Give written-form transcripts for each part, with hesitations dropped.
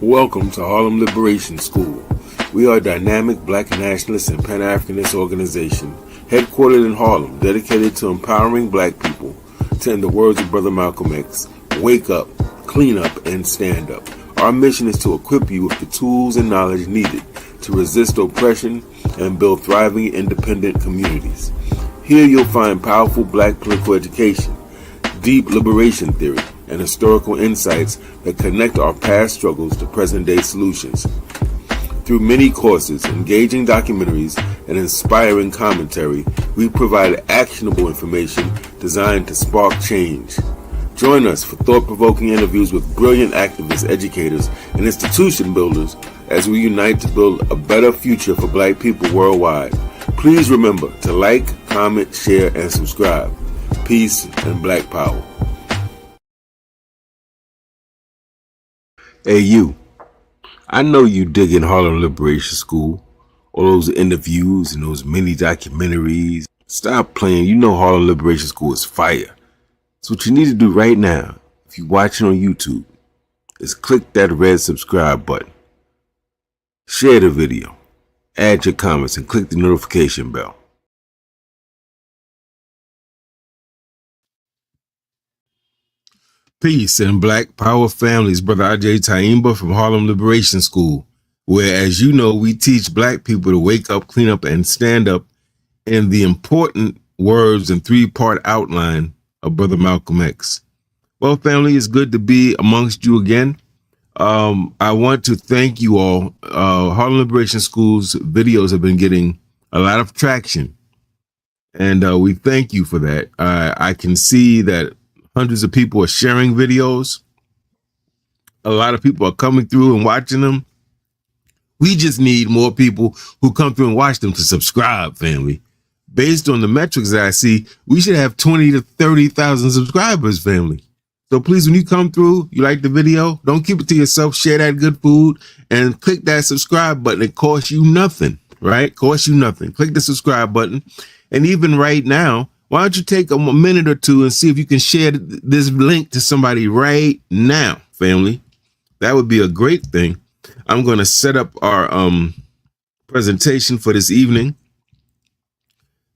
Welcome to Harlem Liberation School. We are a dynamic Black nationalist and Pan-Africanist organization headquartered in Harlem, dedicated to empowering Black people to, in the words of Brother Malcolm X, wake up, clean up, and stand up. Our mission is to equip you with the tools and knowledge needed to resist oppression and build thriving, independent communities. Here you'll find powerful Black political education, deep liberation theory, and historical insights that connect our past struggles to present-day solutions. Through many courses, engaging documentaries, and inspiring commentary, we provide actionable information designed to spark change. Join us for thought-provoking interviews with brilliant activists, educators, and institution builders as we unite to build a better future for Black people worldwide. Please remember to like, comment, share, and subscribe. Peace and Black power. Hey you, I know you digging Harlem Liberation School, all those interviews and those mini documentaries. Stop playing, you know Harlem Liberation School is fire. So what you need to do right now, if you're watching on YouTube, is click that red subscribe button. Share the video, add your comments, and click the notification bell. Peace and Black Power families, Brother Agyei Tyehimba from Harlem Liberation School, where, as you know, we teach Black people to wake up, clean up, and stand up in the important words and three-part outline of Brother Malcolm X. Well, family, it's good to be amongst you again. I want to thank you all. Harlem Liberation School's videos have been getting a lot of traction, and we thank you for that. I can see that hundreds of people are sharing videos. A lot of people are coming through and watching them. We just need more people who come through and watch them to subscribe, family. Based on the metrics that I see, we should have 20 to 30,000 subscribers, family. So please, when you come through, you like the video, don't keep it to yourself. Share that good food and click that subscribe button. It costs you nothing, right? Costs you nothing. Click the subscribe button. And even right now, why don't you take a minute or two and see if you can share this link to somebody right now, family? That would be a great thing. I'm going to set up our presentation for this evening.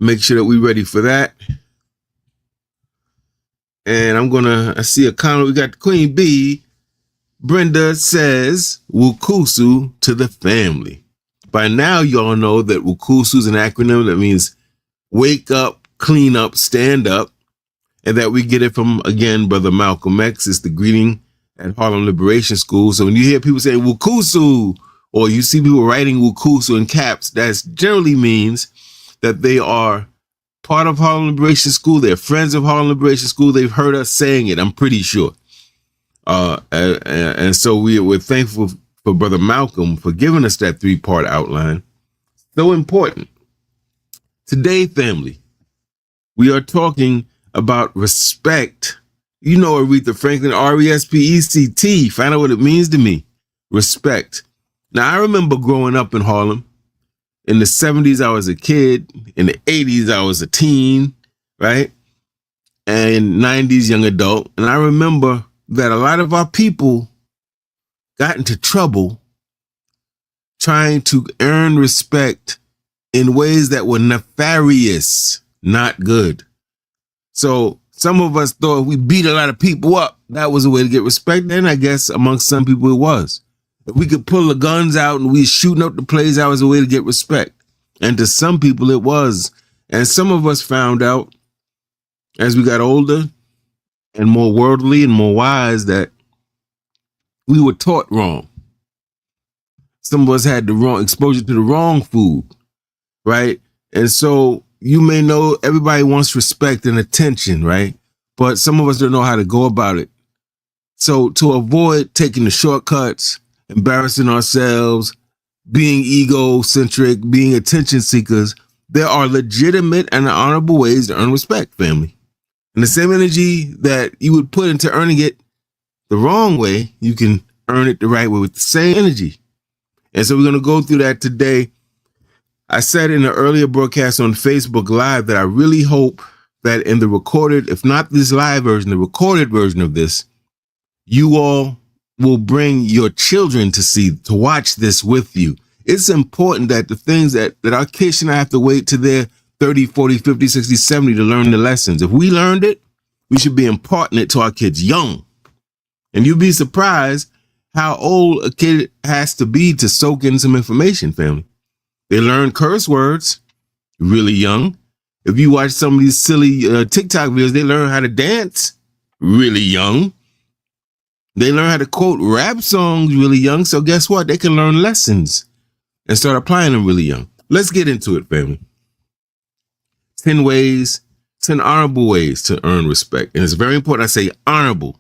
Make sure that we're ready for that. And I see a comment. We got Queen Bee. Brenda says, Wukusu to the family. By now, you all know that Wukusu is an acronym that means wake up, clean up, stand up, and that we get it from, again, Brother Malcolm X. It's the greeting at Harlem Liberation School. So when you hear people saying Wukusu, or you see people writing Wukusu in caps, that generally means that they are part of Harlem Liberation School. They're friends of Harlem Liberation School. They've heard us saying it, I'm pretty sure. And so we're thankful for Brother Malcolm for giving us that three-part outline. So important. Today, family, we are talking about respect. You know Aretha Franklin, R-E-S-P-E-C-T. Find out what it means to me. Respect. Now, I remember growing up in Harlem. In the 70s, I was a kid. In the 80s, I was a teen, right? And 90s, young adult. And I remember that a lot of our people got into trouble trying to earn respect in ways that were nefarious. Not good. So some of us thought if we beat a lot of people up, that was a way to get respect. And I guess amongst some people it was. If we could pull the guns out and we shooting up the place, that was a way to get respect. And to some people it was. And some of us found out as we got older and more worldly and more wise that we were taught wrong. Some of us had the wrong exposure to the wrong food, right? And so you may know everybody wants respect and attention, right? But some of us don't know how to go about it. So to avoid taking the shortcuts, embarrassing ourselves, being egocentric, being attention seekers, there are legitimate and honorable ways to earn respect, family. And the same energy that you would put into earning it the wrong way, you can earn it the right way with the same energy. And so we're going to go through that today. I said in an earlier broadcast on Facebook Live that I really hope that in the recorded, if not this live version, the recorded version of this, you all will bring your children to watch this with you. It's important that the things that our kids should not have to wait till they're 30, 40, 50, 60, 70 to learn the lessons. If we learned it, we should be imparting it to our kids young. And you'd be surprised how old a kid has to be to soak in some information, family. They learn curse words really young. If you watch some of these silly TikTok videos, they learn how to dance really young. They learn how to quote rap songs really young. So guess what? They can learn lessons and start applying them really young. Let's get into it, family. 10 honorable ways to earn respect. And it's very important I say honorable.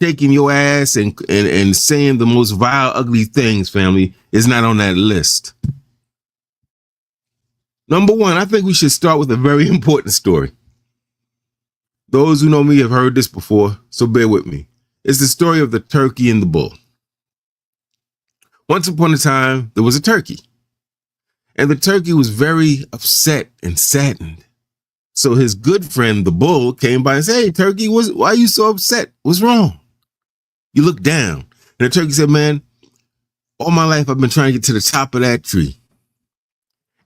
Shaking your ass and saying the most vile, ugly things, family, is not on that list. Number one, I think we should start with a very important story. Those who know me have heard this before, so bear with me. It's the story of the turkey and the bull. Once upon a time, there was a turkey. And the turkey was very upset and saddened. So his good friend, the bull, came by and said, "Hey, turkey, why are you so upset? What's wrong? You look down." And the turkey said, "Man, all my life I've been trying to get to the top of that tree.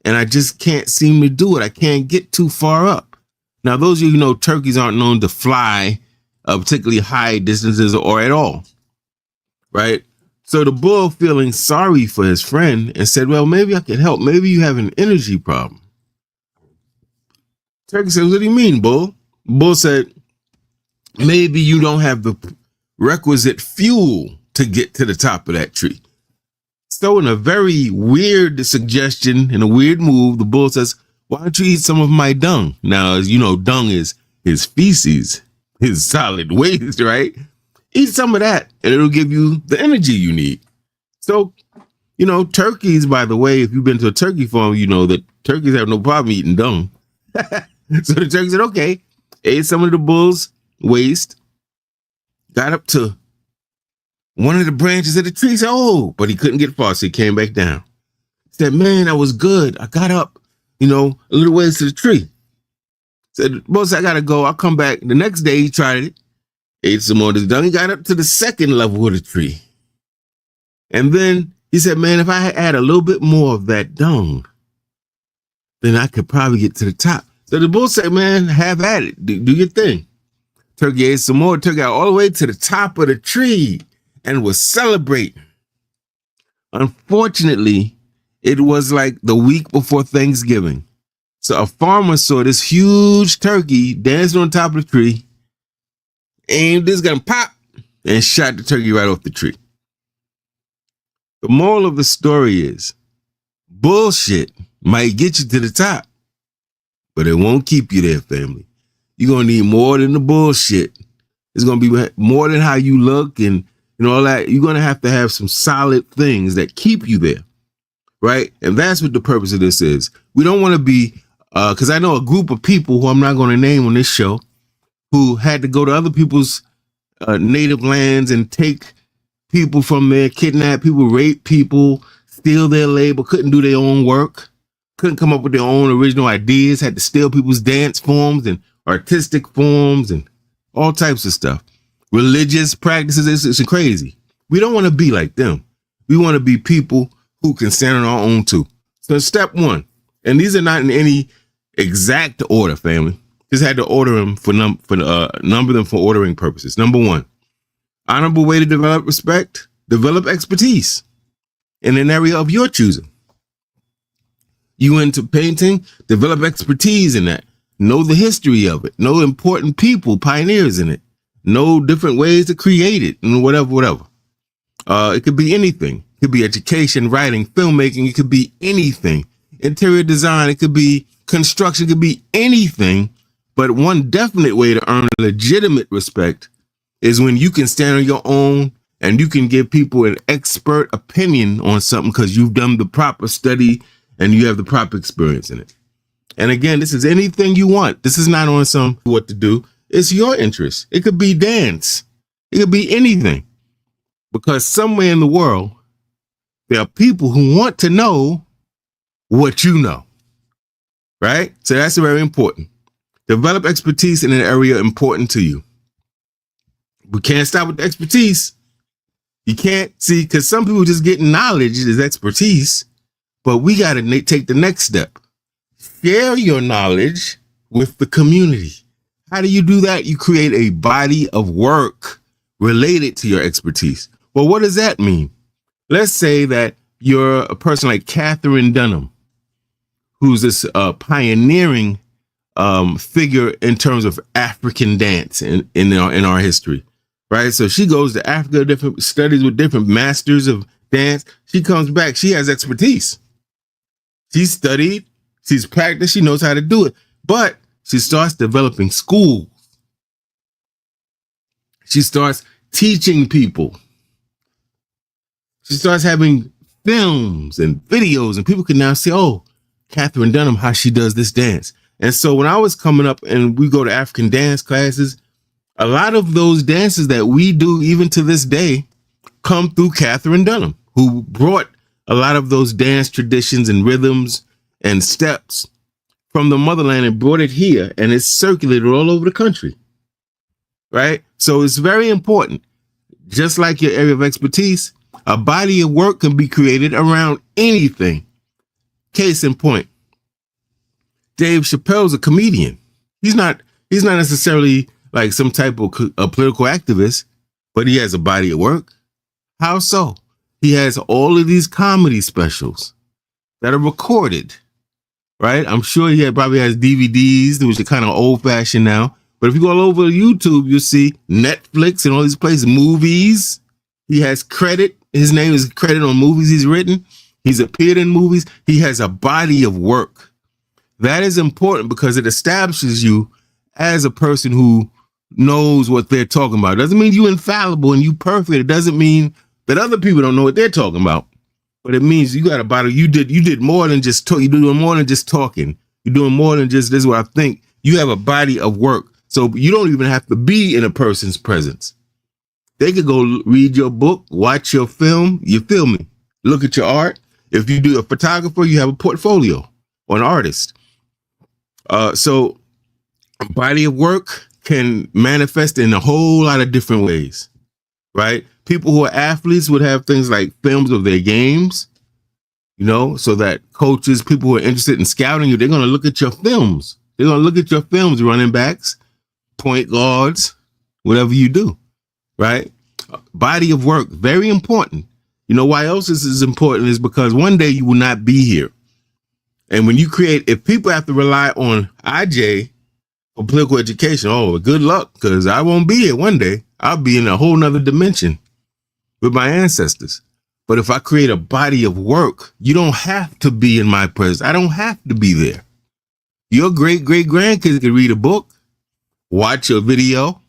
And I just can't seem to do it. I can't get too far up." Now, those of you who know, turkeys aren't known to fly particularly high distances or at all, right? So the bull, feeling sorry for his friend, and said, "Well, maybe I can help. Maybe you have an energy problem." Turkey said, "What do you mean, bull?" Bull said, "Maybe you don't have the requisite fuel to get to the top of that tree." So in a very weird suggestion, in a weird move, the bull says, "Why don't you eat some of my dung?" Now, as you know, dung is his feces, his solid waste, right? Eat some of that and it'll give you the energy you need. So, turkeys, by the way, if you've been to a turkey farm, you know that turkeys have no problem eating dung. So the turkey said, okay, ate some of the bull's waste, got up to one of the branches of the tree, said, "Oh," but he couldn't get far, so he came back down. He said, "Man, that was good. I got up, a little ways to the tree." Said, "Boss, I gotta go. I'll come back." The next day he tried it, ate some more of the dung. He got up to the second level of the tree. And then he said, "Man, if I had a little bit more of that dung, then I could probably get to the top." So the bull said, "Man, have at it. Do your thing." Turkey ate some more, took out all the way to the top of the tree and was celebrating. Unfortunately, it was like the week before Thanksgiving. So a farmer saw this huge turkey dancing on top of the tree, aimed this gun, pop, and shot the turkey right off the tree. The moral of the story is, bullshit might get you to the top, but it won't keep you there, family. You're going to need more than the bullshit. It's going to be more than how you look and all that. You're going to have some solid things that keep you there, right? And that's what the purpose of this is. We don't want to be, because I know a group of people who I'm not going to name on this show who had to go to other people's native lands and take people from there, kidnap people, rape people, steal their labor, couldn't do their own work, couldn't come up with their own original ideas, had to steal people's dance forms and artistic forms and all types of stuff. Religious practices, it's crazy. We don't want to be like them. We want to be people who can stand on our own too. So step one, and these are not in any exact order, family. Just had to order them number them for ordering purposes. Number one, honorable way to develop respect, develop expertise in an area of your choosing. You into painting, develop expertise in that. Know the history of it. Know important people, pioneers in it. Know different ways to create it and whatever. It could be anything. It could be education, writing, filmmaking. It could be anything. Interior design. It could be construction. It could be anything. But one definite way to earn legitimate respect is when you can stand on your own and you can give people an expert opinion on something because you've done the proper study and you have the proper experience in it. And again, this is anything you want. This is not on some what to do. It's your interest. It could be dance. It could be anything. Because somewhere in the world, there are people who want to know what you know. Right? So that's very important. Develop expertise in an area important to you. We can't stop with the expertise. You can't see, because some people just get knowledge as expertise, but we got to take the next step. Share your knowledge with the community. How do you do that? You create a body of work related to your expertise. Well, what does that mean? Let's say that you're a person like Catherine Dunham, who's this pioneering figure in terms of African dance in our history, right? So she goes to Africa, different studies with different masters of dance. She comes back. She has expertise. She's studied. She's practiced. She knows how to do it. But she starts developing schools. She starts teaching people. She starts having films and videos, and people can now see, oh, Catherine Dunham, how she does this dance. And so when I was coming up and we go to African dance classes, a lot of those dances that we do even to this day come through Catherine Dunham, who brought a lot of those dance traditions and rhythms and steps from the motherland and brought it here, and it's circulated all over the country, right? So it's very important. Just like your area of expertise, a body of work can be created around anything. Case in point, Dave Chappelle's a comedian. He's not necessarily like some type of a political activist, but he has a body of work. How so? He has all of these comedy specials that are recorded, right? I'm sure he probably has DVDs, which are kind of old fashioned now. But if you go all over YouTube, you'll see Netflix and all these places, movies. He has credit. His name is credit on movies he's written. He's appeared in movies. He has a body of work. That is important because it establishes you as a person who knows what they're talking about. It doesn't mean you're infallible and you perfect. It doesn't mean that other people don't know what they're talking about. But it means you got a body. You did more than just talk. You're doing more than just talking. You're doing more than just, this is what I think. You have a body of work. So you don't even have to be in a person's presence. They could go read your book, watch your film. You feel me? Look at your art. If you do a photographer, you have a portfolio or an artist. So a body of work can manifest in a whole lot of different ways, right? People who are athletes would have things like films of their games, you know, so that coaches, people who are interested in scouting you, they're going to look at your films. They're going to look at your films, running backs, point guards, whatever you do, right? Body of work, very important. You know why else this is important is because one day you will not be here. And when you create, if people have to rely on Agyei for political education, oh, good luck, because I won't be here one day. I'll be in a whole nother dimension with my ancestors. But if I create a body of work, you don't have to be in my presence. I don't have to be there. Your great-great-grandkids can read a book, watch a video,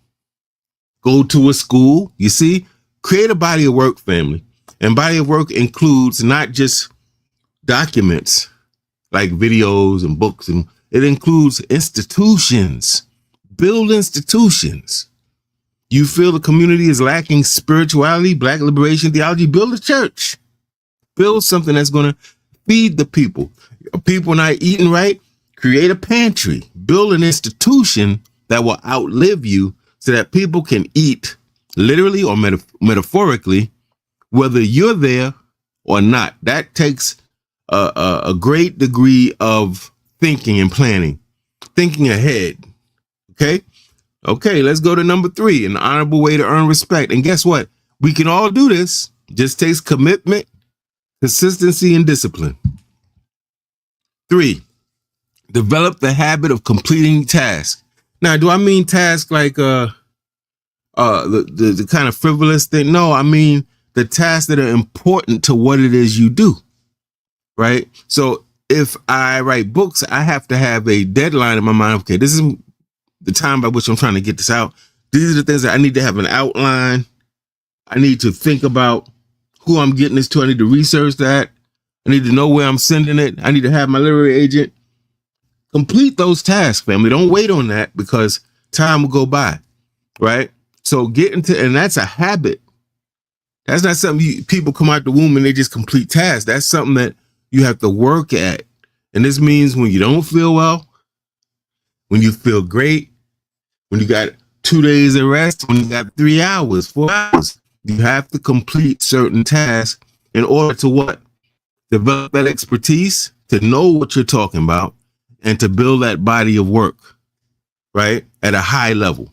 go to a school. You see, create a body of work, family. And body of work includes not just documents like videos and books, and it includes institutions. Build institutions. You feel the community is lacking spirituality, Black liberation theology, build a church. Build something that's going to feed the people. People not eating right, create a pantry. Build an institution that will outlive you so that people can eat literally or metaphorically, whether you're there or not. That takes a great degree of thinking and planning, thinking ahead. Okay, let's go to number 3, an honorable way to earn respect. And guess what? We can all do this. Just takes commitment, consistency, and discipline. 3, develop the habit of completing tasks. Now, do I mean tasks like the kind of frivolous thing? No, I mean the tasks that are important to what it is you do, right? So if I write books, I have to have a deadline in my mind. Okay, this is the time by which I'm trying to get this out. These are the things that I need to have an outline. I need to think about who I'm getting this to. I need to research that. I need to know where I'm sending it. I need to have my literary agent complete those tasks, family. Don't wait on that because time will go by, right? So get into, and that's a habit. That's not something people come out the womb and they just complete tasks. That's something that you have to work at. And this means when you don't feel well, when you feel great, when you got 2 days of rest, when you got 3 hours, 4 hours, You have to complete certain tasks in order to what? Develop that expertise, to know what you're talking about, and to build that body of work, right? At a high level.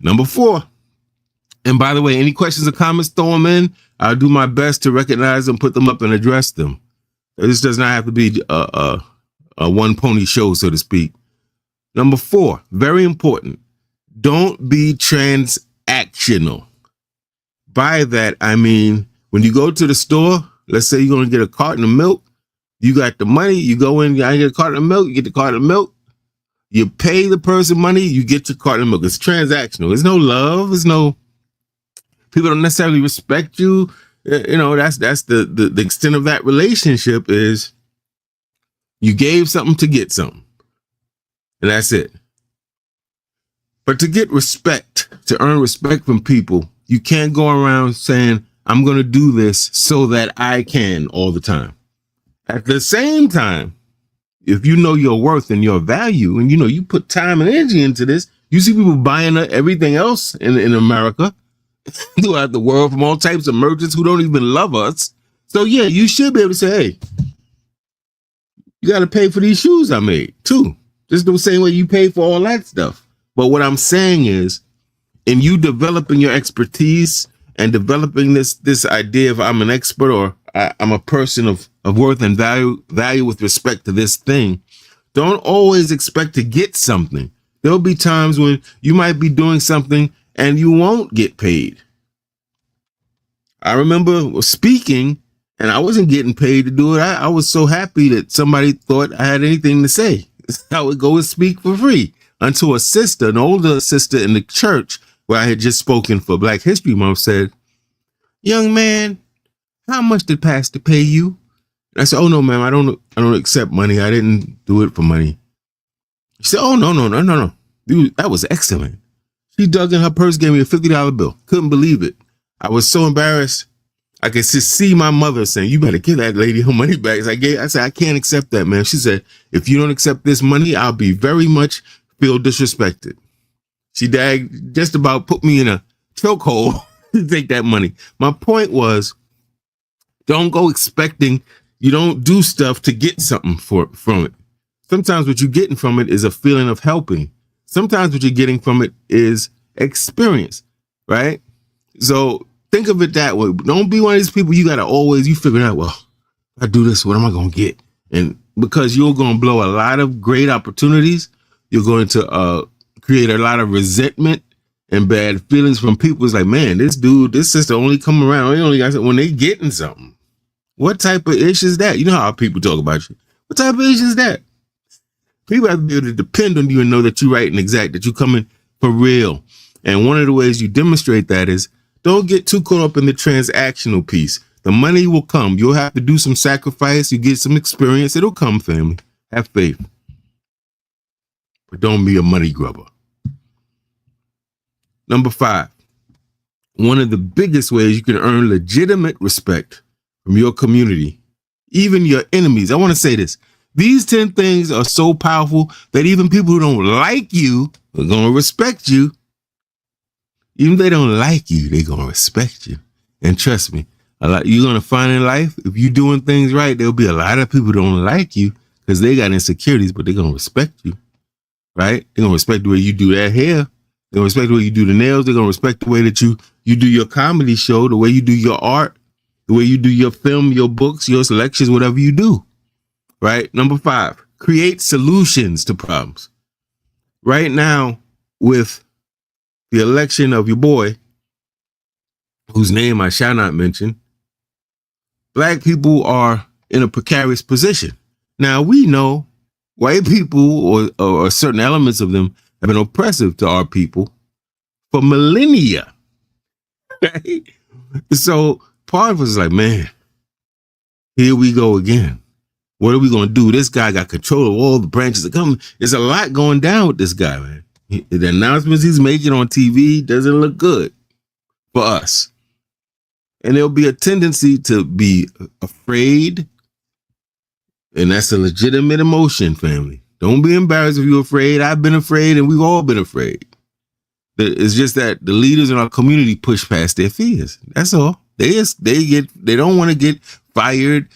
Number 4. And by the way, any questions or comments, throw them in. I'll do my best to recognize them, put them up, and address them. This does not have to be a one pony show, so to speak. Number 4, very important. Don't be transactional. By that, I mean, when you go to the store, let's say you're going to get a carton of milk. You got the money. You go in, I get a carton of milk. You get the carton of milk. You pay the person money. You get your carton of milk. It's transactional. There's no love. There's no, people don't necessarily respect you. You know, that's the extent of that relationship is you gave something to get something. And that's it. But to get respect, to earn respect from people, you can't go around saying, I'm going to do this so that I can all the time. At the same time, if you know your worth and your value, and you know, you put time and energy into this, you see people buying everything else in America, throughout the world, from all types of merchants who don't even love us. So yeah, you should be able to say, hey, you got to pay for these shoes I made too. Just the same way you pay for all that stuff. But what I'm saying is, in you developing your expertise and developing this idea of I'm an expert, or I'm a person of worth and value with respect to this thing, don't always expect to get something. There'll be times when you might be doing something and you won't get paid. I remember speaking and I wasn't getting paid to do it. I was so happy that somebody thought I had anything to say. I would go and speak for free until a sister, an older sister in the church where I had just spoken for Black History Month, said, young man, how much did pastor pay you? And I said, oh no, ma'am, I don't accept money. I didn't do it for money. She said, oh, no. Dude, that was excellent. She dug in her purse, gave me a $50 bill. Couldn't believe it. I was so embarrassed. I could just see my mother saying, you better give that lady her money back. I said, I can't accept that, man. She said, if you don't accept this money, I'll be very much feel disrespected. She just about put me in a chokehold to take that money. My point was, don't go expecting, you don't do stuff to get something from it. Sometimes what you're getting from it is a feeling of helping. Sometimes what you're getting from it is experience, right? So think of it that way. Don't be one of these people you got to always, you figure out, well, if I do this, what am I going to get? And because you're going to blow a lot of great opportunities, you're going to create a lot of resentment and bad feelings from people. It's like, man, this sister only come around. They only got when they getting something. What type of ish is that? You know how people talk about you. What type of ish is that? People have to be able to depend on you and know that you're right and exact, that you're coming for real. And one of the ways you demonstrate that is don't get too caught up in the transactional piece. The money will come. You'll have to do some sacrifice. You get some experience. It'll come, family. Have faith. But don't be a money grubber. Number 5, one of the biggest ways you can earn legitimate respect from your community, even your enemies. I want to say this. These 10 things are so powerful that even people who don't like you are going to respect you. Even if they don't like you, they're going to respect you. And trust me, you're going to find in life, if you're doing things right, there'll be a lot of people who don't like you because they got insecurities, but they're going to respect you, right? They're going to respect the way you do that hair. They're going to respect the way you do the nails. They're going to respect the way that you do your comedy show, the way you do your art, the way you do your film, your books, your lectures, whatever you do. Right? Number 5, create solutions to problems. Right now, with the election of your boy, whose name I shall not mention, Black people are in a precarious position. Now, we know white people or certain elements of them have been oppressive to our people for millennia. Right? So part of us is like, man, here we go again. What are we going to do? This guy got control of all the branches of government. There's a lot going down with this guy, man. The announcements he's making on TV doesn't look good for us. And there'll be a tendency to be afraid. And that's a legitimate emotion, family. Don't be embarrassed if you're afraid. I've been afraid and we've all been afraid. It's just that the leaders in our community push past their fears. That's all. They don't want to get fired,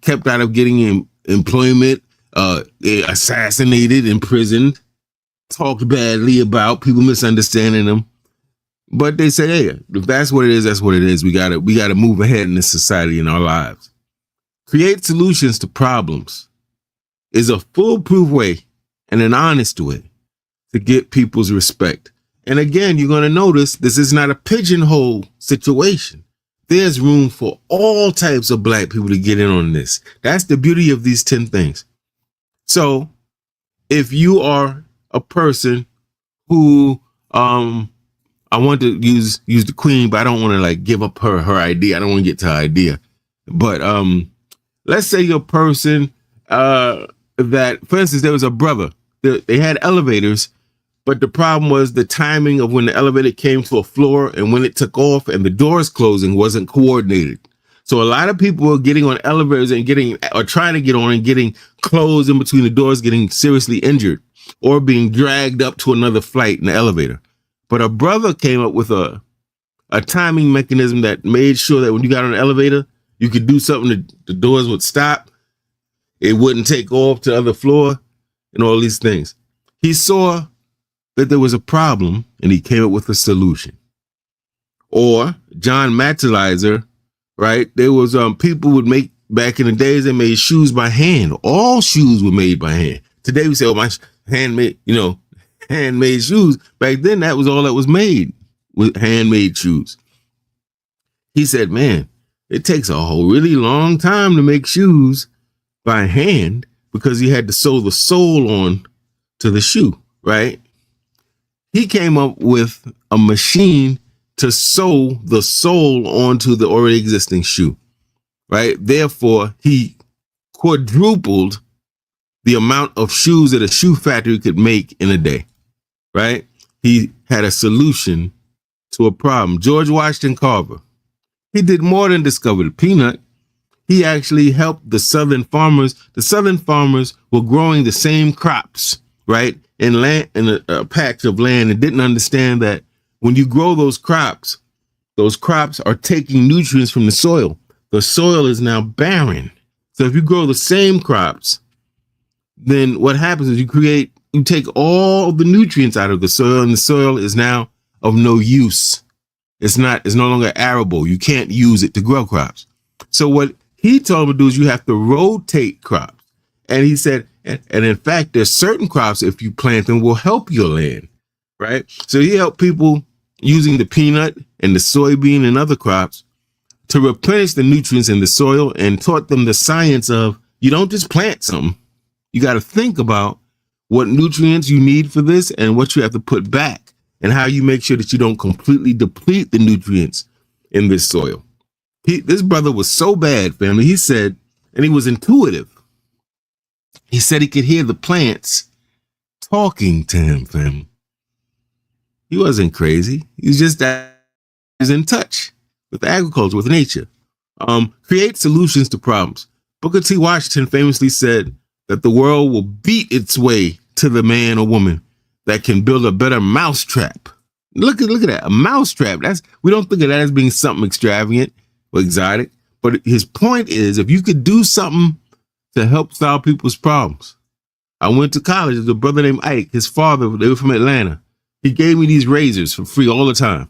kept out of getting employment, assassinated, imprisoned, talked badly about, people misunderstanding them. But they say, hey, if that's what it is, that's what it is. We gotta move ahead in this society, in our lives. Create solutions to problems is a foolproof way and an honest way to get people's respect. And again, you're going to notice this is not a pigeonhole situation. There's room for all types of black people to get in on this. That's the beauty of these 10 things. So if you are a person who, I want to use the queen, but I don't want to like give up her idea. I don't want to get to her idea. But let's say you're a person that, for instance, there was a brother. They had elevators, but the problem was the timing of when the elevator came to a floor and when it took off and the doors closing wasn't coordinated. So a lot of people were getting on elevators and trying to get on and getting closed in between the doors, getting seriously injured or being dragged up to another flight in the elevator. But a brother came up with a timing mechanism that made sure that when you got on the elevator, you could do something, the doors would stop. It wouldn't take off to the other floor and all these things. He saw that there was a problem and he came up with a solution. Or John Matelizer, right? There was people would make, back in the days, they made shoes by hand. All shoes were made by hand. Today we say, oh, my handmade shoes. Back then, that was all that was made, with handmade shoes. He said, man, it takes a whole really long time to make shoes by hand because you had to sew the sole on to the shoe, right? He came up with a machine to sew the sole onto the already existing shoe, right? Therefore, he quadrupled the amount of shoes that a shoe factory could make in a day, right? He had a solution to a problem. George Washington Carver, he did more than discover the peanut. He actually helped the Southern farmers. The Southern farmers were growing the same crops, right? In a patch of land, and didn't understand that when you grow those crops are taking nutrients from the soil. The soil is now barren. So if you grow the same crops, then what happens is you take all the nutrients out of the soil, and the soil is now of no use. It's no longer arable. You can't use it to grow crops. So what he told me to do is you have to rotate crops. And he said, and in fact, there's certain crops, if you plant them, will help your land, right? So he helped people using the peanut and the soybean and other crops to replenish the nutrients in the soil, and taught them the science of, you don't just plant something. You got to think about what nutrients you need for this and what you have to put back, and how you make sure that you don't completely deplete the nutrients in this soil. This brother was so bad, family. He said, and he was intuitive. He said he could hear the plants talking to him, family. He wasn't crazy. He was just that he was in touch with agriculture, with nature. Create solutions to problems. Booker T. Washington famously said that the world will beat its way to the man or woman that can build a better mousetrap. Look at that, a mousetrap. We don't think of that as being something extravagant or exotic. But his point is, if you could do something to help solve people's problems. I went to college. There's a brother named Ike. His father, they were from Atlanta. He gave me these razors for free all the time.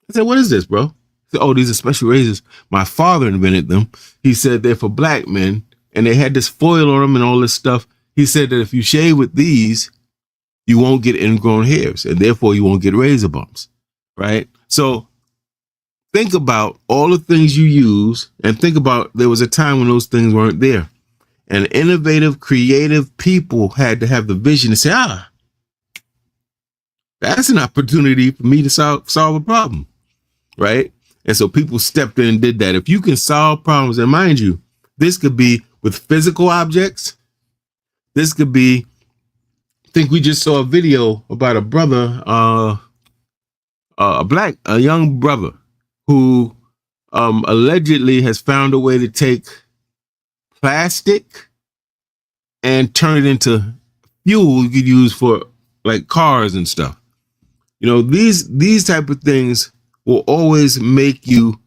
I said, what is this, bro? He said, oh, these are special razors. My father invented them. He said they're for black men, and they had this foil on them and all this stuff. He said that if you shave with these, you won't get ingrown hairs, and therefore you won't get razor bumps, right? So think about all the things you use, and think about there was a time when those things weren't there. And innovative, creative people had to have the vision to say, that's an opportunity for me to solve a problem, right? And so people stepped in and did that. If you can solve problems, and mind you, this could be with physical objects. This could be, I think we just saw a video about a brother, a young brother who allegedly has found a way to take plastic and turn it into fuel you could use for like cars and stuff. These type of things will always make you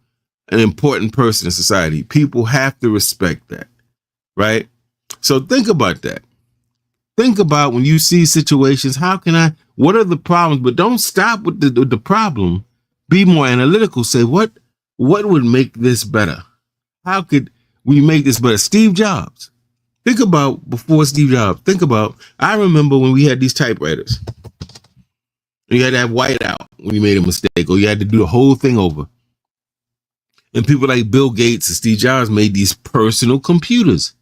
an important person in society. People have to respect that, right? So think about that. Think about when you see situations, what are the problems? But don't stop with the problem. Be more analytical. Say, what would make this better? How could we make this better? Steve Jobs. Think about before Steve Jobs. I remember when we had these typewriters. You had to have white out when you made a mistake, or you had to do the whole thing over. And people like Bill Gates and Steve Jobs made these personal computers,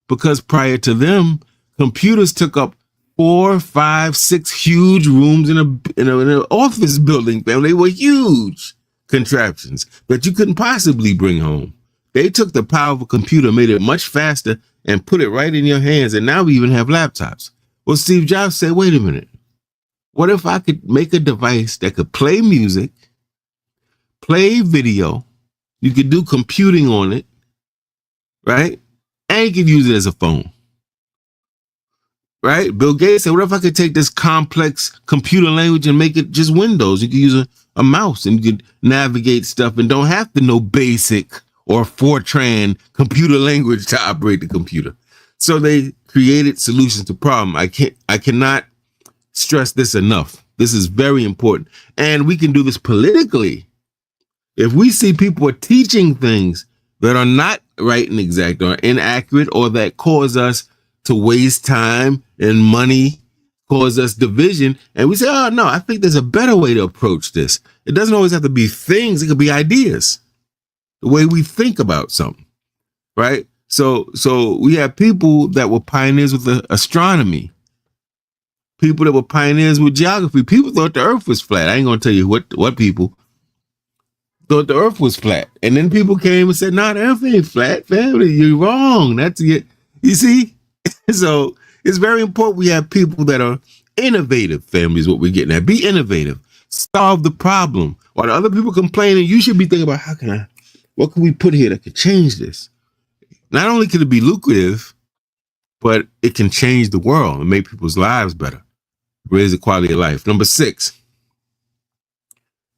because prior to them, computers took up 4, 5, 6 huge rooms in an office building. They were huge contraptions that you couldn't possibly bring home. They took the power of a computer, made it much faster, and put it right in your hands. And now we even have laptops. Well, Steve Jobs said, wait a minute. What if I could make a device that could play music, play video, you could do computing on it, right? And you could use it as a phone, right? Bill Gates said, what if I could take this complex computer language and make it just Windows? You could use a mouse and you could navigate stuff and don't have to know BASIC or Fortran computer language to operate the computer. So they created solutions to problem. I cannot stress this enough. This is very important. And we can do this politically. If we see people are teaching things that are not right and exact or inaccurate, or that cause us to waste time and money, cause us division, and we say, oh, no, I think there's a better way to approach this. It doesn't always have to be things. It could be ideas, the way we think about something, right? So we have people that were pioneers with astronomy, people that were pioneers with geography. People thought the earth was flat. I ain't going to tell you what people thought the earth was flat. And then people came and said, no, the earth ain't flat, family. You're wrong. That's it. You see? So it's very important we have people that are innovative, family, is what we're getting at. Be innovative. Solve the problem. While the other people complaining, you should be thinking about what can we put here that could change this? Not only could it be lucrative, but it can change the world and make people's lives better. Raise the quality of life. Number 6,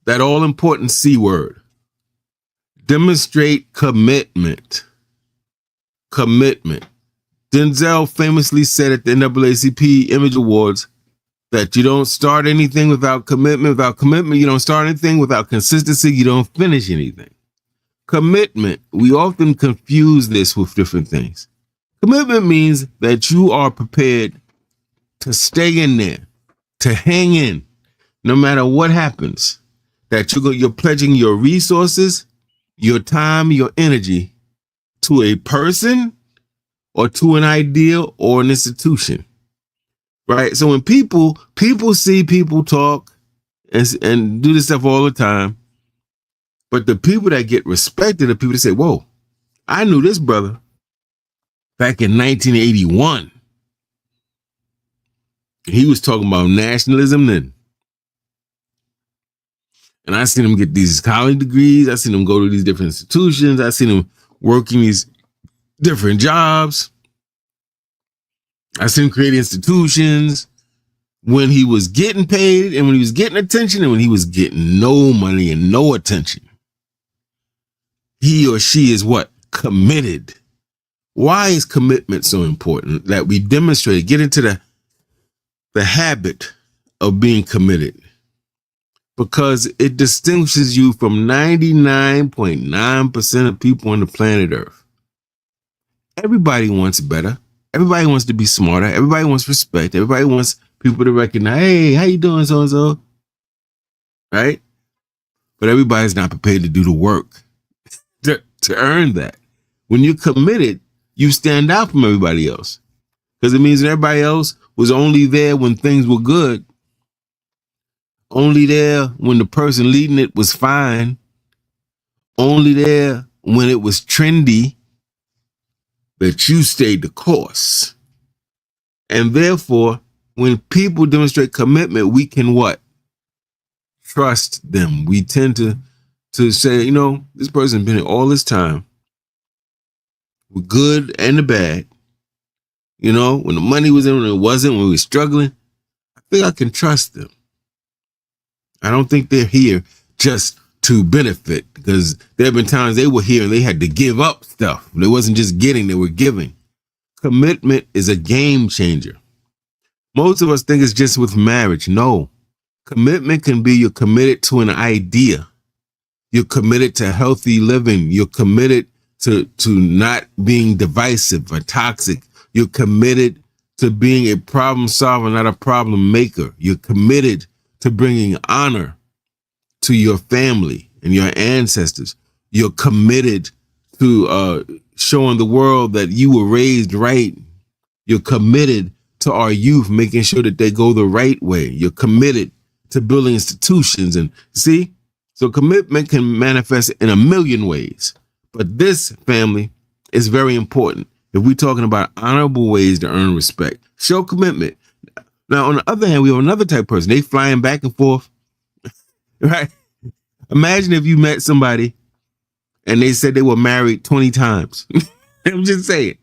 that all important C word. Demonstrate commitment. Commitment. Denzel famously said at the NAACP Image Awards that you don't start anything without commitment. Without commitment, you don't start anything. Without consistency, you don't finish anything. Commitment. We often confuse this with different things. Commitment means that you are prepared to stay in there, to hang in, no matter what happens. That you're pledging your resources, your time, your energy to a person or to an idea or an institution, right? So when people see people talk and do this stuff all the time, but the people that get respected are people that say, whoa, I knew this brother back in 1981. He was talking about nationalism then. And I seen him get these college degrees. I seen him go to these different institutions. I seen him working these different jobs. I seen him create institutions when he was getting paid and when he was getting attention and when he was getting no money and no attention. He or she is what? Committed. Why is commitment so important? That we demonstrate, get into the habit of being committed. Because it distinguishes you from 99.9% of people on the planet Earth. Everybody wants better. Everybody wants to be smarter. Everybody wants respect. Everybody wants people to recognize, hey, how you doing, so-and-so? Right? But everybody's not prepared to do the work to earn that. When you're committed, you stand out from everybody else. Because it means that everybody else was only there when things were good. Only there when the person leading it was fine. Only there when it was trendy, that you stayed the course. And therefore, when people demonstrate commitment, we can what? Trust them. We tend to say, this person's been here all this time. The good and the bad. When the money was in, when it wasn't, when we were struggling, I think I can trust them. I don't think they're here just to benefit, because there have been times they were here and they had to give up stuff. They wasn't just getting, they were giving. Commitment is a game changer. Most of us think it's just with marriage. No. Commitment can be you're committed to an idea. You're committed to healthy living. You're committed to not being divisive or toxic. You're committed to being a problem solver, not a problem maker. You're committed to bringing honor to your family and your ancestors. You're committed to showing the world that you were raised right. You're committed to our youth, making sure that they go the right way. You're committed to building institutions. And see, so commitment can manifest in a million ways. But this, family, is very important. If we're talking about honorable ways to earn respect, show commitment. Now, on the other hand, we have another type of person. They flying back and forth, right? Imagine if you met somebody and they said they were married 20 times. I'm just saying.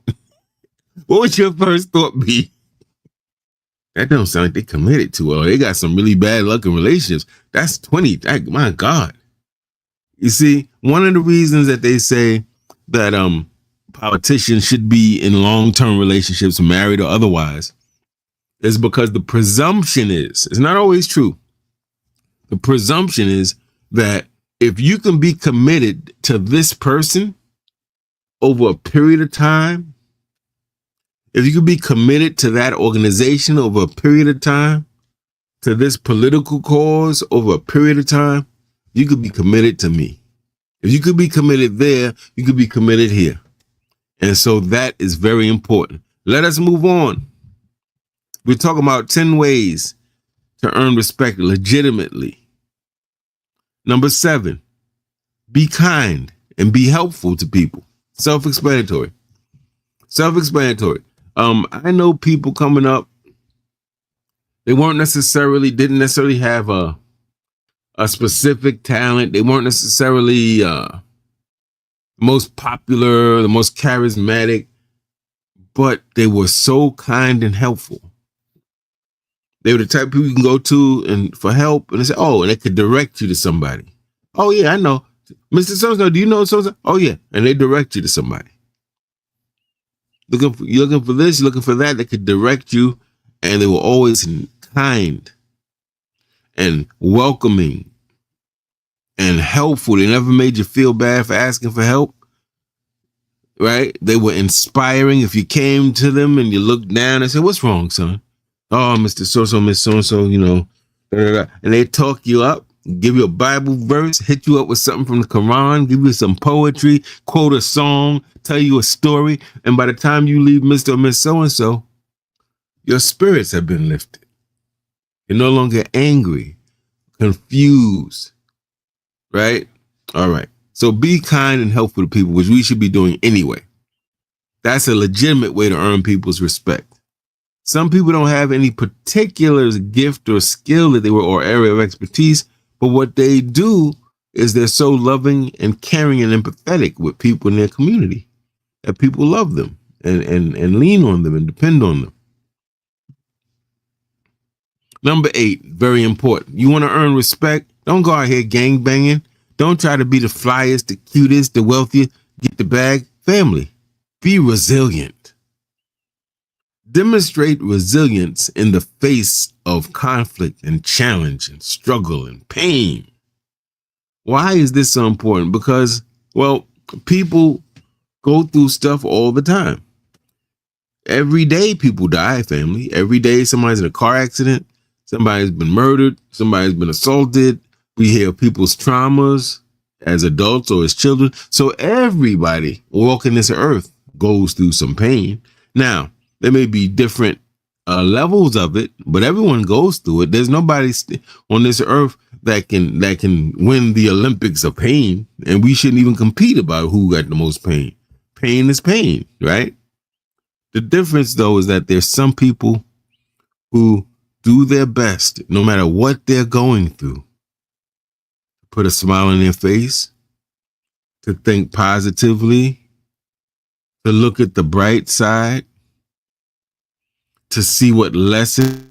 What would your first thought be? That don't sound like they committed to it. Or they got some really bad luck in relationships. That's 20. My God. You see, one of the reasons that they say that politicians should be in long-term relationships, married or otherwise, is because the presumption is, it's not always true. The presumption is that if you can be committed to this person over a period of time, if you can be committed to that organization over a period of time, to this political cause over a period of time, you could be committed to me. If you could be committed there, you could be committed here. And so that is very important. Let us move on. We're talking about 10 ways to earn respect legitimately. Number 7, be kind and be helpful to people. Self-explanatory. Self-explanatory. I know people coming up, they didn't necessarily have a specific talent. They weren't necessarily most popular, the most charismatic, but they were so kind and helpful. They were the type of people you can go to and for help, and they say, oh, and they could direct you to somebody. Oh yeah, I know. Mr. So-and-so, do you know so-and-so? Oh yeah. And they direct you to somebody. You're looking for this, you're looking for that. They could direct you, and they were always kind and welcoming and helpful. They never made you feel bad for asking for help, right? They were inspiring. If you came to them and you looked down and said, what's wrong, son? Oh, Mr. So-so, Miss So-and-so, and they talk you up, give you a Bible verse, hit you up with something from the Quran, give you some poetry, quote a song, tell you a story. And by the time you leave Mr. or Miss So-and-so, your spirits have been lifted. You're no longer angry, confused, right? All right. So be kind and helpful to people, which we should be doing anyway. That's a legitimate way to earn people's respect. Some people don't have any particular gift or skill or area of expertise, but what they do is they're so loving and caring and empathetic with people in their community that people love them and lean on them and depend on them. Number 8, very important. You want to earn respect? Don't go out here gang banging. Don't try to be the flyest, the cutest, the wealthiest. Get the bag. Family, be resilient. Demonstrate resilience in the face of conflict and challenge and struggle and pain. Why is this so important? Because, well, people go through stuff all the time. Every day people die, family. Every day somebody's in a car accident. Somebody's been murdered. Somebody's been assaulted. We hear people's traumas as adults or as children. So everybody walking this earth goes through some pain. Now, there may be different levels of it, but everyone goes through it. There's nobody on this earth that can win the Olympics of pain, and we shouldn't even compete about who got the most pain. Pain is pain, right? The difference, though, is that there's some people who do their best, no matter what they're going through, put a smile on their face, to think positively, to look at the bright side, to see what lessons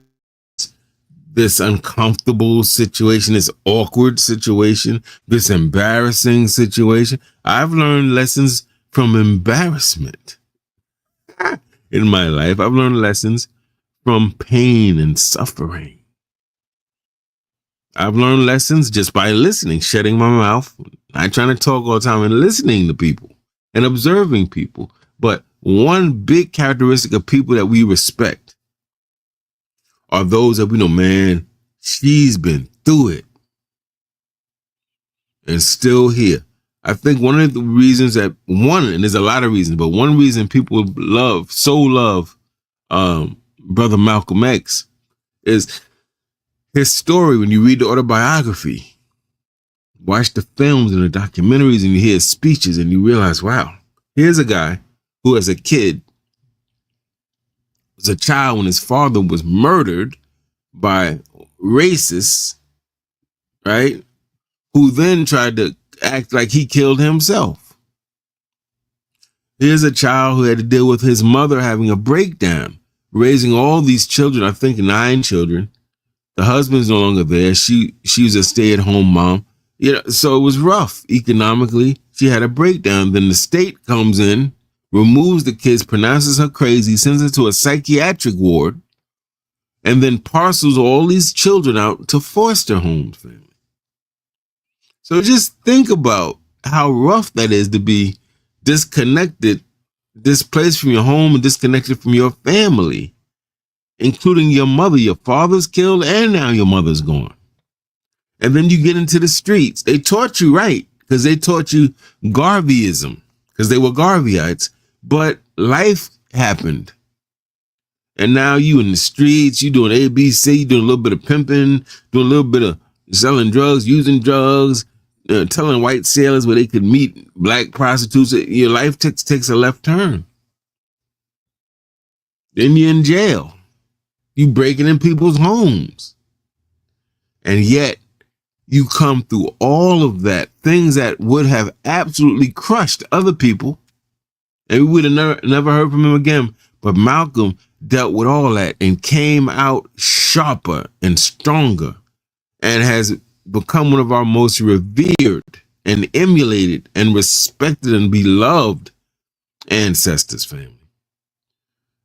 this uncomfortable situation, this awkward situation, this embarrassing situation. I've learned lessons from embarrassment in my life. I've learned lessons from pain and suffering. I've learned lessons just by listening, shutting my mouth, not trying to talk all the time, and listening to people and observing people. But one big characteristic of people that we respect are those that we know, man, she's been through it and still here. I think one of the reasons and there's a lot of reasons, but one reason people love Brother Malcolm X is his story. When you read the autobiography, watch the films and the documentaries, and you hear his speeches, and you realize, wow, here's a guy who as a kid was a child when his father was murdered by racists, right? Who then tried to act like he killed himself. Here's a child who had to deal with his mother having a breakdown, raising all these children, I think 9 children. The husband's no longer there. She was a stay-at-home mom. So it was rough economically. She had a breakdown. Then the state comes in, removes the kids, pronounces her crazy, sends her to a psychiatric ward, and then parcels all these children out to foster homes. Family. So just think about how rough that is to be disconnected, displaced from your home and disconnected from your family, including your mother. Your father's killed and now your mother's gone. And then you get into the streets. They taught you right because they taught you Garveyism because they were Garveyites. But life happened. And now you in the streets, you doing ABC, you doing a little bit of pimping, doing a little bit of selling drugs, using drugs, telling white sailors where they could meet black prostitutes. Your life takes a left turn. Then you're in jail. You breaking in people's homes. And yet you come through all of that, things that would have absolutely crushed other people. And we would have never heard from him again. But Malcolm dealt with all that and came out sharper and stronger and has become one of our most revered and emulated and respected and beloved ancestors, family.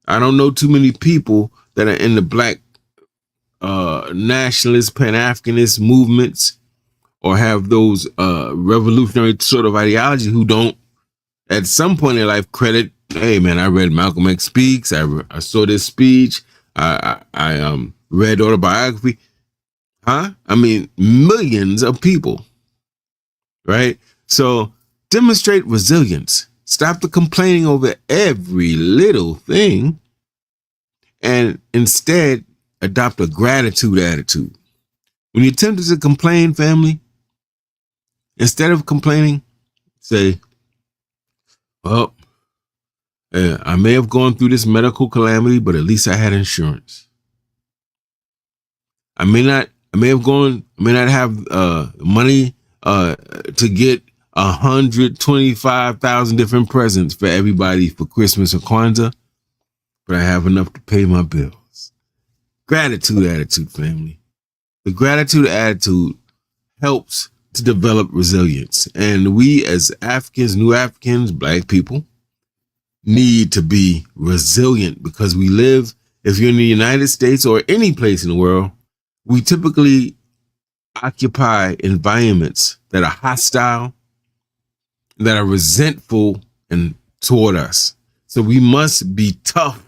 I don't know too many people that are in the black nationalist, Pan-Africanist movements or have those revolutionary sort of ideology who don't, at some point in their life, credit, hey, man, I read Malcolm X Speaks. I saw this speech. I read autobiography. I mean, millions of people, right? So demonstrate resilience. Stop the complaining over every little thing and instead adopt a gratitude attitude. When you're tempted to complain, family, instead of complaining, say, well, I may have gone through this medical calamity, but at least I had insurance. I may not have money to get 125,000 different presents for everybody for Christmas or Kwanzaa, but I have enough to pay my bills. Gratitude attitude, family. The gratitude attitude helps to develop resilience. And we as Africans, new Africans, black people, need to be resilient because we live, if you're in the United States or any place in the world, we typically occupy environments that are hostile, that are resentful and toward us. So we must be tough,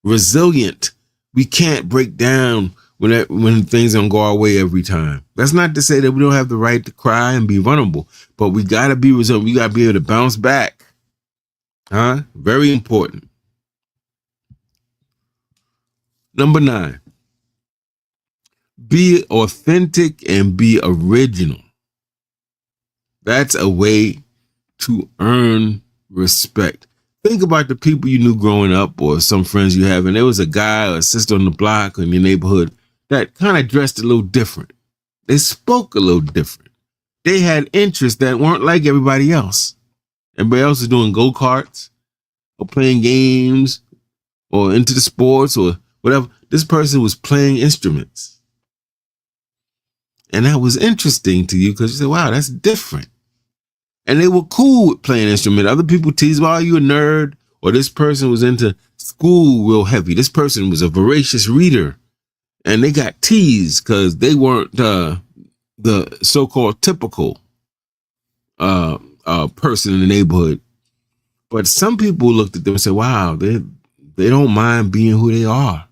resilient. We can't break down when things don't go our way every time. That's not to say that we don't have the right to cry and be vulnerable, but we got to be resilient. We got to be able to bounce back. Very important. Number 9, be authentic and be original. That's a way to earn respect. Think about the people you knew growing up or some friends you have, and there was a guy or a sister on the block or in your neighborhood that kind of dressed a little different. They spoke a little different. They had interests that weren't like everybody else. Everybody else was doing go-karts or playing games or into the sports or whatever. This person was playing instruments. And that was interesting to you because you said, wow, that's different. And they were cool with playing instrument. Other people teased, well, are you a nerd? Or this person was into school real heavy. This person was a voracious reader. And they got teased because they weren't the so-called typical person in the neighborhood. But some people looked at them and said, wow, they don't mind being who they are.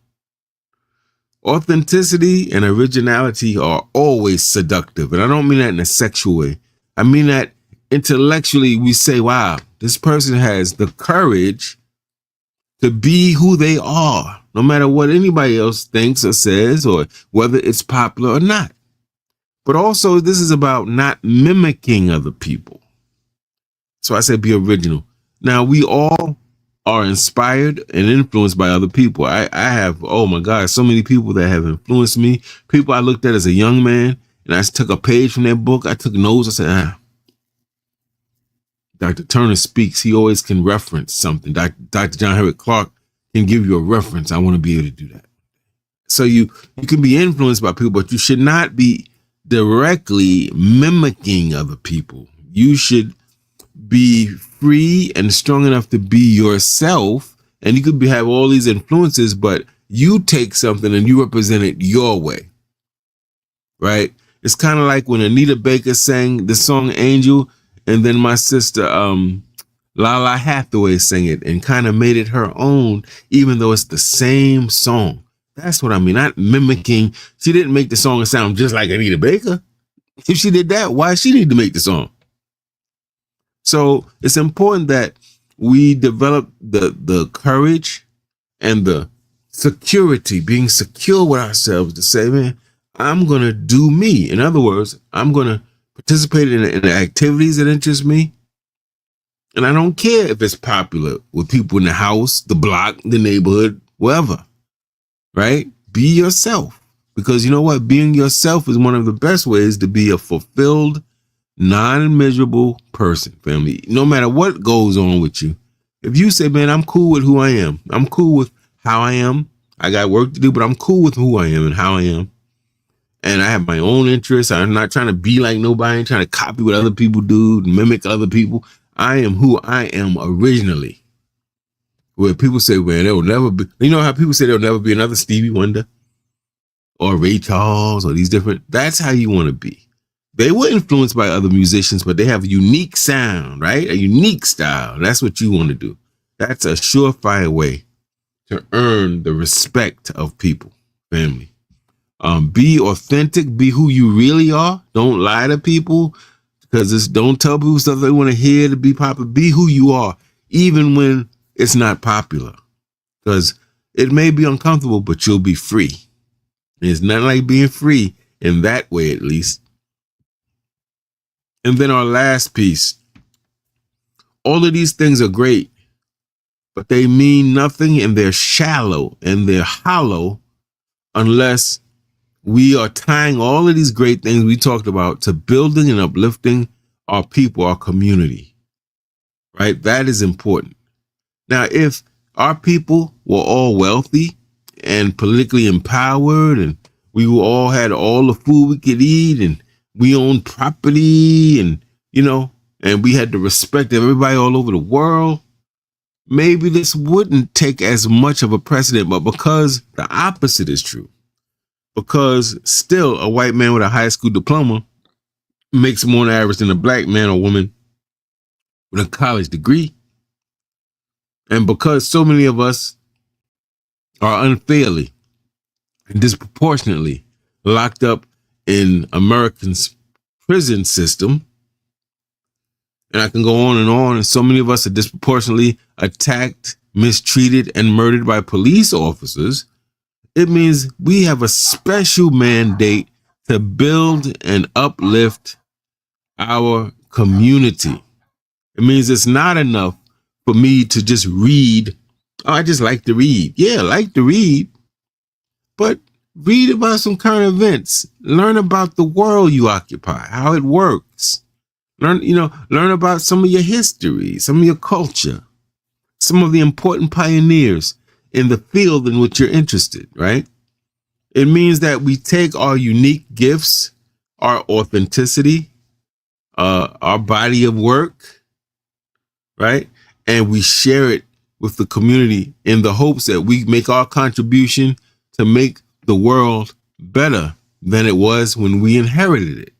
Authenticity and originality are always seductive. And I don't mean that in a sexual way. I mean that intellectually we say, wow, this person has the courage to be who they are, no matter what anybody else thinks or says, or whether it's popular or not. But also, this is about not mimicking other people. So I said be original. Now, we all are inspired and influenced by other people. I have, oh my God, so many people that have influenced me. People I looked at as a young man, and I took a page from their book. I took notes. I said, Dr. Turner speaks. He always can reference something. Dr. John Henrik Clarke can give you a reference. I want to be able to do that. So you can be influenced by people, but you should not be directly mimicking other people. You should be free and strong enough to be yourself. And you could have all these influences, but you take something and you represent it your way. Right? It's kind of like when Anita Baker sang the song Angel, and then my sister Lala Hathaway sang it and kind of made it her own, even though it's the same song. That's what I mean. Not mimicking. She didn't make the song sound just like Anita Baker. If she did that, why she need to make the song? So it's important that we develop the courage and the security, being secure with ourselves to say, man, I'm going to do me. In other words, I'm going to participate in the activities that interest me. And I don't care if it's popular with people in the house, the block, the neighborhood, wherever, right? Be yourself, because you know what? Being yourself is one of the best ways to be a fulfilled, non-miserable person, family. No matter what goes on with you. If you say, man, I'm cool with who I am. I'm cool with how I am. I got work to do, but I'm cool with who I am and how I am. And I have my own interests. I'm not trying to be like nobody. I ain't trying to copy what other people do, mimic other people. I am who I am originally. Where people say, man, there will never be, you know how people say there'll never be another Stevie Wonder or Ray Charles or these different, that's how you want to be. They were influenced by other musicians, but they have a unique sound, right? A unique style. That's what you want to do. That's a surefire way to earn the respect of people, family. Be authentic, be who you really are. Don't lie to people, because don't tell people stuff they want to hear to be popular. Be who you are, even when it's not popular, because it may be uncomfortable, but you'll be free. And it's not like being free in that way, at least. And then our last piece, all of these things are great, but they mean nothing, and they're shallow and they're hollow unless we are tying all of these great things we talked about to building and uplifting our people, our community, right? That is important. Now, if our people were all wealthy and politically empowered, and we all had all the food we could eat, and we owned property, and, and we had the respect of everybody all over the world, maybe this wouldn't take as much of a precedent. But because the opposite is true, because still a white man with a high school diploma makes more on average than a black man or woman with a college degree, and because so many of us are unfairly and disproportionately locked up in Americans' prison system, and I can go on, and so many of us are disproportionately attacked, mistreated, and murdered by police officers, it means we have a special mandate to build and uplift our community. It means it's not enough for me to just read. Oh, I just like to read. Yeah, I like to read. But read about some current events. Learn about the world you occupy, how it works. Learn about some of your history, some of your culture, some of the important pioneers in the field in which you're interested, right? It means that we take our unique gifts our authenticity, our body of work, right? And we share it with the community in the hopes that we make our contribution to make the world better than it was when we inherited it.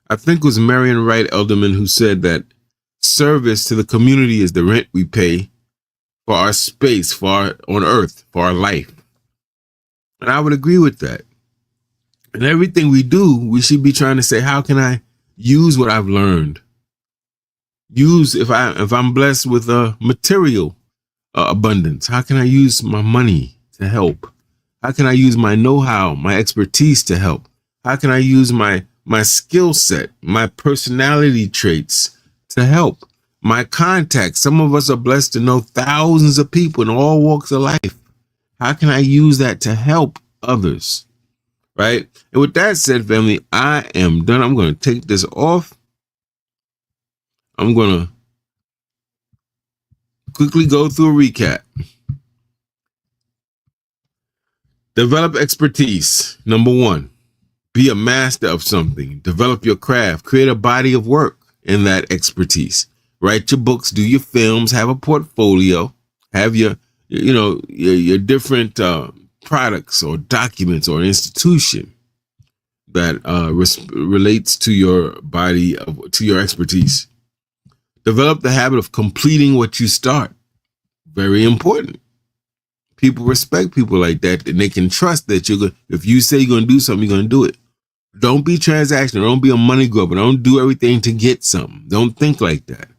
I think it was Marion Wright Elderman who said that service to the community is the rent we pay for our space, on earth, for our life. And I would agree with that. And everything we do, we should be trying to say, how can I use what I've learned? Use, if I'm blessed with a material abundance, how can I use my money to help? How can I use my know-how, my expertise to help? How can I use my skill set, my personality traits to help? My contacts. Some of us are blessed to know thousands of people in all walks of life. How can I use that to help others? Right? And with that said, family, I am done. I'm going to take this off. I'm going to quickly go through a recap. Develop expertise. Number 1, be a master of something. Develop your craft. Create a body of work in that expertise. Write your books, do your films, have a portfolio, have your different products or documents or institution that relates to your body, to your expertise. Develop the habit of completing what you start. Very important. People respect people like that, and they can trust that if you say you're going to do something, you're going to do it. Don't be transactional. Don't be a money grubber. Don't do everything to get something. Don't think like that.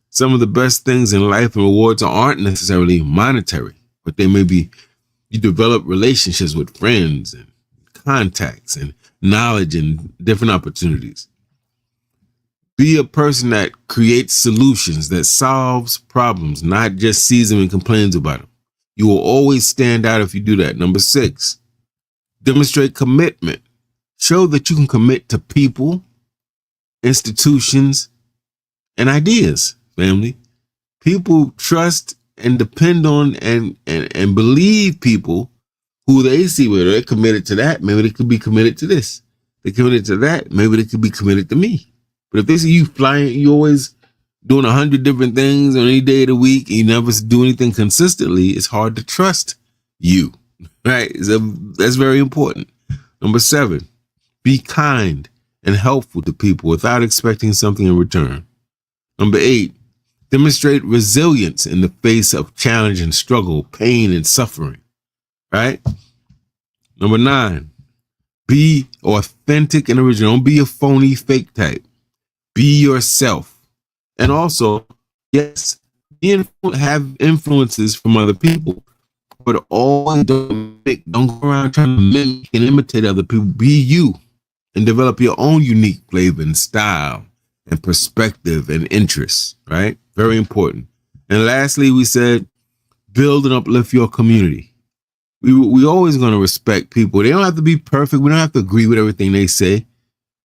Some of the best things in life and rewards aren't necessarily monetary, but they may be, you develop relationships with friends and contacts and knowledge and different opportunities. Be a person that creates solutions, that solves problems, not just sees them and complains about them. You will always stand out if you do that. Number 6, demonstrate commitment. Show that you can commit to people, institutions, and ideas, family. People trust and depend on and believe people who they see, whether they're committed to that, maybe they could be committed to this. They're committed to that, maybe they could be committed to me. But if they see you flying, you always doing 100 different things on any day of the week, and you never do anything consistently, it's hard to trust you, right? So that's very important. Number 7, be kind and helpful to people without expecting something in return. Number 8, demonstrate resilience in the face of challenge and struggle, pain and suffering, right? Number 9, be authentic and original. Don't be a phony, fake type. Be yourself. And also, yes, have influences from other people, but always don't go around trying to mimic and imitate other people. Be you and develop your own unique flavor and style and perspective and interests, right? Very important. And lastly, we said, build and uplift your community. We always going to respect people. They don't have to be perfect. We don't have to agree with everything they say,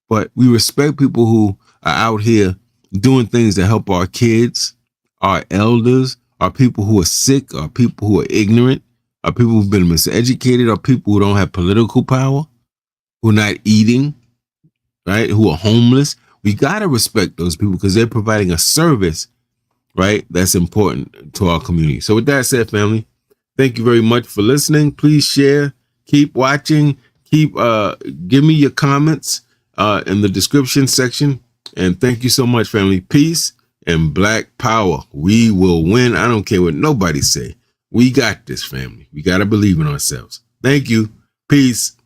but we respect people who are out here doing things to help our kids, our elders, our people who are sick, our people who are ignorant, our people who've been miseducated, our people who don't have political power, who are not eating, right? Who are homeless. We got to respect those people because they're providing a service, right? That's important to our community. So with that said, family, thank you very much for listening. Please share, keep watching, give me your comments in the description section. And thank you so much, family. Peace and Black power. We will win. I don't care what nobody say. We got this, family. We got to believe in ourselves. Thank you. Peace.